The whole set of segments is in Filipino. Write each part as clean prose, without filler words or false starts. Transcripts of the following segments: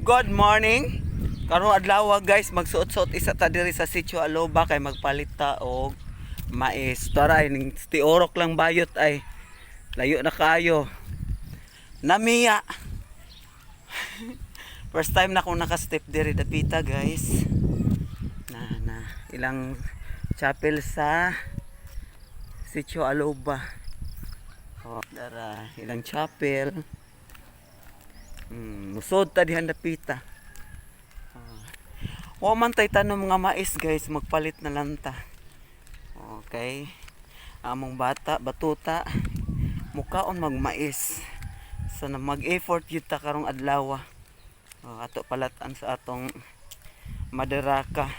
Good morning. Karong adlaw guys, magsuot-suot isa ta diri sa Sitio Aloba kay magpalit ta og mais. Tara ning tiorok lang bayot ay layo na kayo. Namiya. First time na akong naka-step diri dapita guys. Na ilang chapel sa Sitio Aloba. Oh, tara ilang chapel. Musod ta dihan dapita. Wa man tay tanom mga mais guys, magpalit na lang ta. Okay. Among bata, batuta, mukaon magmais. So na mag-effort yun ta karong adlaw. Ato palatan sa atong madaraka.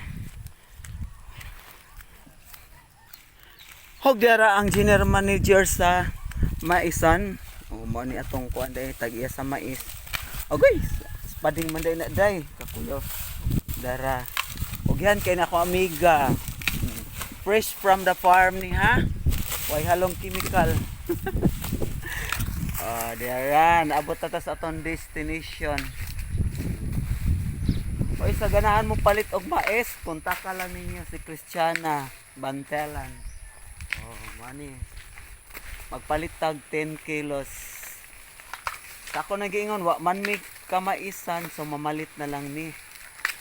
Hog dara ang general manager sa maisan. Mo ni atong kuan day tag-iya sa mais. Okay, spading man day na day kakuyo. Dara. Og yan kay nako amiga. Fresh from the farm ni ha. Way halong chemical. Daran abot ta sa atong destination. Oy sa ganahan mo palit og mais, punta ka lang ninyo si Christiana Bantelan. Mani. Magpalit tag 10 kilos. Sa ako nag-iingon, wa man mi kamaisan, so mamalit na lang ni.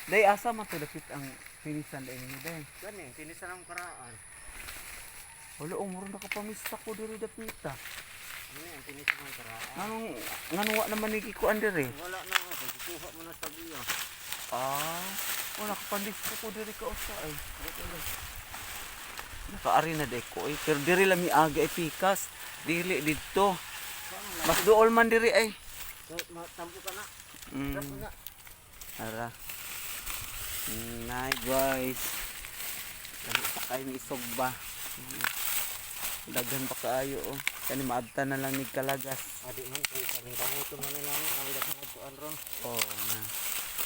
Day, asa matulapit ang finisan day ni day? Gani, finisan ang karaan. Wala, umuro na kapamista ko diri dapita. Gani, ang finisan ang karaan. Nganong wa naman ikikuan diri? Wala na nga, pagkukuha mo na sa biya. Wala kapandista ko diri ka usa ay. Nakaari na day ko ay. Pero diri lang mi aga ay pikas. Dili dito. Mas dool man diri ay. Tampo ka na. Tampo na. Ara. Nay guys. Dali pa kayo ni isog ba? Daghan pa kaayo oh. Kani maabta na lang ni kalagas. Adi man ko kaning kamuto man nani ang daghan adtuan ron. Na.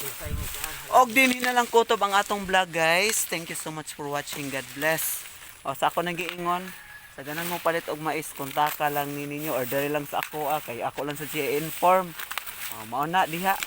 Isay mo saan. Og dinhi na lang kutob ang atong vlog guys. Thank you so much for watching. God bless. Sa ako nag-iingon, sa ganan mo palit og mais, kontak ka lang ninyo or dali lang sa ako kay ako lang sa GA Inform. Mao na diha.